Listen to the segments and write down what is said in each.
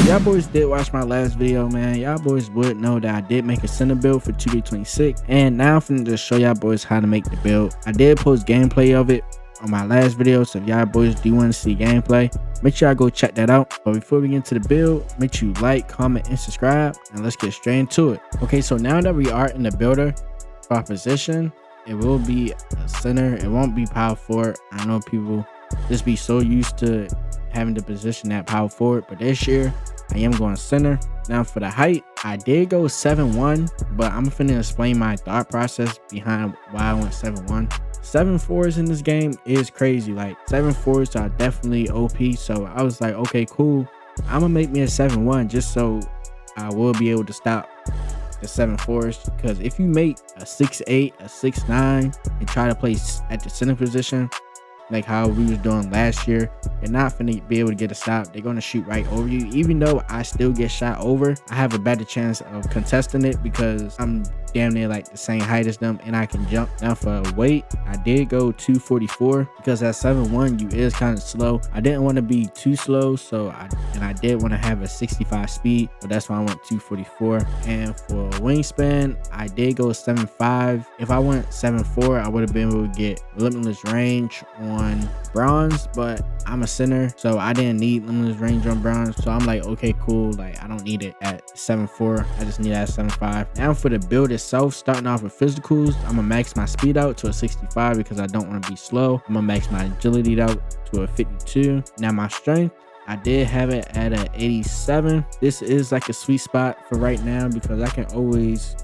y'all boys did watch my last video, man, y'all boys would know that I did make a center build for 2K26, and now I'm finna just show y'all boys how to make the build. I did post gameplay of it on my last video, so if y'all boys do want to see gameplay, make sure y'all go check that out. But before we get into the build, make sure you like, comment, and subscribe, and let's get straight into it. Okay, so now that we are in the builder, for our position, it will be a center. It won't be power forward. I know people just be so used to having the position at power forward, but this year I am going center. Now for the height, I did go 7'1", but I'm finna explain my thought process behind why I went 7'1". 7'4s in this game is crazy. Like 7'4s are definitely OP, so I was like, okay, cool, I'm gonna make me a 7'1" just so I will be able to stop the 7'4s, because if you make a 6'8", a 6'9", and try to play at the center position like how we was doing last year, you're not finna be able to get a stop. They're gonna shoot right over you. Even though I still get shot over, I have a better chance of contesting it because I'm damn near like the same height as them and I can jump. Now for weight, I did go 244 because at 7'1" you is kind of slow. I didn't want to be too slow, so I did want to have a 65 speed, but that's why I went 244. And for wingspan, I did go 7'5". If I went 7'4", I would have been able to get limitless range on bronze, but I'm a center, so I didn't need limitless range on bronze. So I'm like, okay, cool, like I don't need it at 7'4", I just need it at 7'5". Now for the build itself, starting off with physicals, I'm gonna max my speed out to a 65 because I don't want to be slow. I'm gonna max my agility out to a 52. Now my strength, I did have it at an 87. This is like a sweet spot for right now because I can always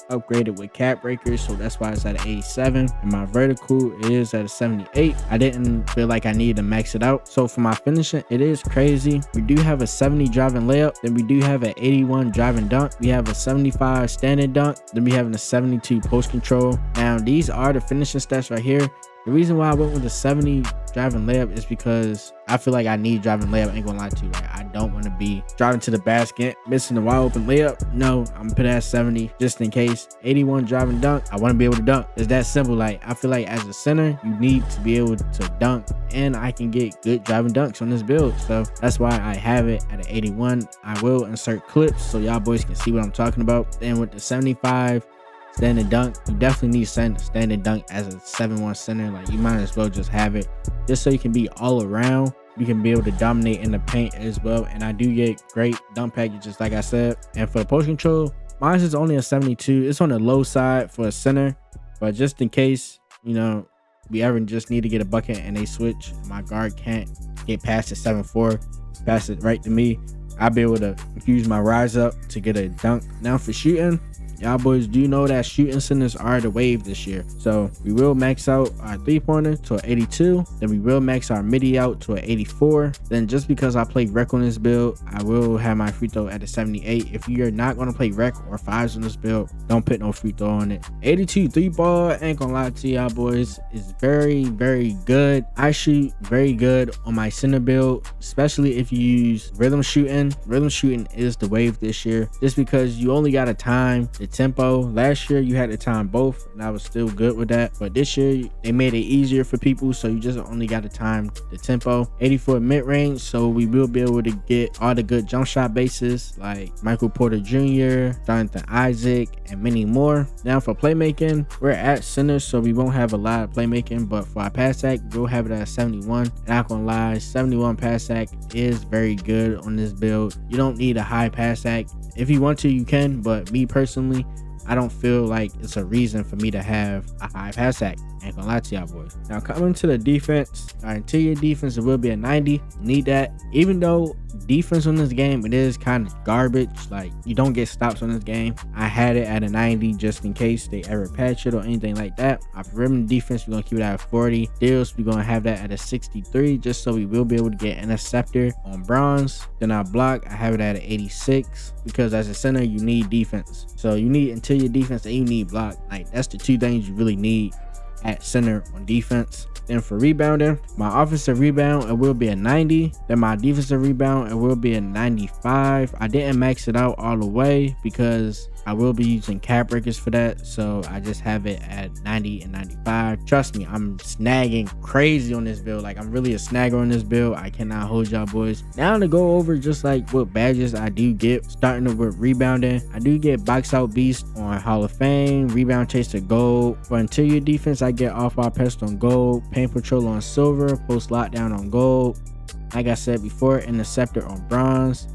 upgrade it with cap breakers, so that's why it's at an 87. And my vertical is at a 78. I didn't feel like I needed to max it out. So for my finishing, it is crazy. We do have a 70 driving layup, then we do have an 81 driving dunk, we have a 75 standing dunk, then we have a 72 post control. Now these are the finishing stats right here. The reason why I went with the 70 driving layup is because I feel like I need driving layup. I ain't gonna lie to you, right? I don't want to be driving to the basket, missing the wide open layup. No, I'm gonna put it at 70 just in case. 81 driving dunk, I want to be able to dunk. It's that simple. Like I feel like as a center, you need to be able to dunk, and I can get good driving dunks on this build. So that's why I have it at an 81. I will insert clips so y'all boys can see what I'm talking about. Then with the 75 standing dunk, you definitely need standing dunk as a 7'1" center. Like you might as well just have it just so you can be all around. You can be able to dominate in the paint as well, and I do get great dunk packages like I said. And for the post control, mine is only a 72. It's on the low side for a center, but just in case, you know, we ever just need to get a bucket and they switch, my guard can't get past the 7'4", pass it right to me, I'll be able to use my rise up to get a dunk. Now for shooting, y'all boys do know that shooting centers are the wave this year. So we will max out our 3-pointer to an 82. Then we will max our midi out to an 84. Then just because I play rec on this build, I will have my free throw at a 78. If you're not going to play rec or fives on this build, don't put no free throw on it. 82 3-ball, ain't gonna lie to y'all boys, is very, very good. I shoot very good on my center build, especially if you use rhythm shooting. Rhythm shooting is the wave this year just because you only got to time the tempo. Last year you had to time both and I was still good with that, but this year they made it easier for people, so you just only got to time the tempo. 84 mid-range, so we will be able to get all the good jump shot bases like Michael Porter Jr., Jonathan Isaac, and many more. Now for playmaking, we're at center, so we won't have a lot of playmaking, but for our pass act, we'll have it at 71. And not gonna lie, 71 pass act is very good on this build. You don't need a high pass act. If you want to, you can, but me personally, I don't feel like it's a reason for me to have a high pass act. Ain't gonna lie to y'all boys. Now coming to the defense, our interior defense, it will be a 90. Need that. Even though defense on this game, it is kind of garbage. Like you don't get stops on this game. I had it at a 90 just in case they ever patch it or anything like that. Our perimeter defense, we're gonna keep it at 40. Deals, we're gonna have that at a 63 just so we will be able to get interceptor on bronze. Then our block, I have it at an 86 because as a center you need defense. So you need interior defense and you need block. Like that's the two things you really need at center on defense. Then for rebounding, my offensive rebound, it will be a 90. Then my defensive rebound, it will be a 95. I didn't max it out all the way because I will be using cap breakers for that. So I just have it at 90 and 95. Trust me, I'm snagging crazy on this build. Like, I'm really a snagger on this build. I cannot hold y'all boys. Now to go over just like what badges I do get, starting with rebounding. I do get box out beast on Hall of Fame, rebound chaser gold. For interior defense, I get off ball pest on gold, paint patrol on silver, post lockdown on gold. Like I said before, interceptor on bronze,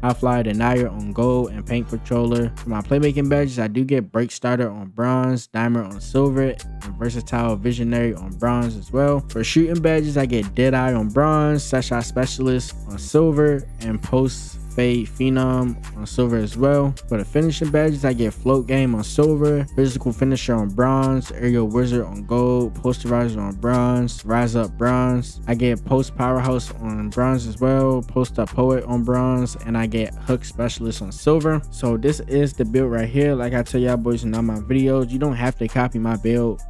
high flyer denier on gold, and paint patroller. For my playmaking badges, I do get break starter on bronze, diamond on silver, and versatile visionary on bronze as well. For shooting badges, I get deadeye on bronze, set shot specialist on silver, and post fade phenom on silver as well. For the finishing badges, I get float game on silver, physical finisher on bronze, aerial wizard on gold, posterizer on bronze, rise up bronze. I get post powerhouse on bronze as well, post up poet on bronze, and I get hook specialist on silver. So this is the build right here. Like I tell y'all boys in all my videos, you don't have to copy my build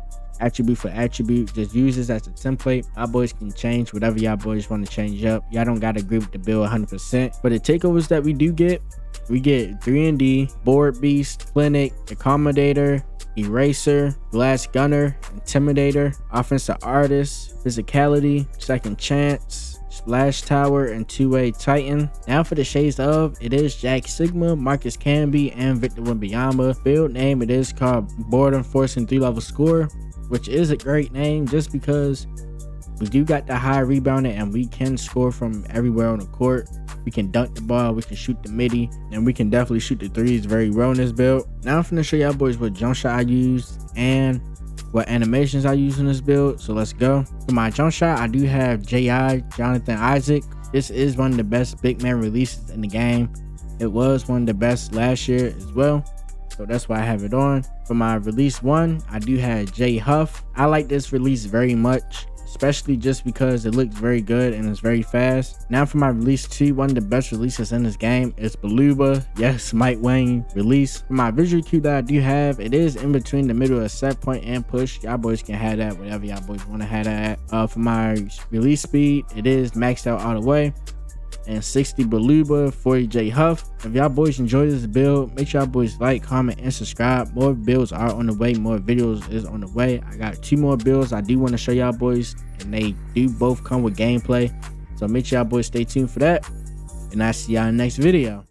attribute for attribute. Just use this as a template. Y'all boys can change whatever y'all boys want to change up. Y'all don't gotta agree with the build 100%. For the takeovers that we do get, we get 3&D, board beast, clinic, accommodator, eraser, glass gunner, intimidator, offensive artist, physicality, second chance, splash tower, and two-way titan. Now for the shades of, it is Jack Sigma, Marcus Camby, and Victor Wembanyama. Build name, it is called boredom forcing 3-level score, which is a great name just because we do got the high rebounding and we can score from everywhere on the court. We can dunk the ball, we can shoot the midi, and we can definitely shoot the threes very well in this build. Now I'm finna show y'all boys what jump shot I used and what animations I use in this build. So let's go. For my jump shot, I do have J.I. Jonathan Isaac. This is one of the best big man releases in the game. It was one of the best last year as well, so that's why I have it on. For my release 1, I do have Jay Huff. I like this release very much, especially just because it looks very good and it's very fast. Now for my release 2, one of the best releases in this game is Baluba. Yes, Mike Wang release. For my visual cue that I do have, it is in between the middle of set point and push. Y'all boys can have that, whatever y'all boys want to have that at. For my release speed, it is maxed out all the way, and 60 Baluba, 40 J Huff. If y'all boys enjoy this build, make sure y'all boys like, comment, and subscribe. More builds are on the way, more videos is on the way. I got 2 more builds I do want to show y'all boys, and they do both come with gameplay, so make sure y'all boys stay tuned for that, and I'll see y'all in the next video.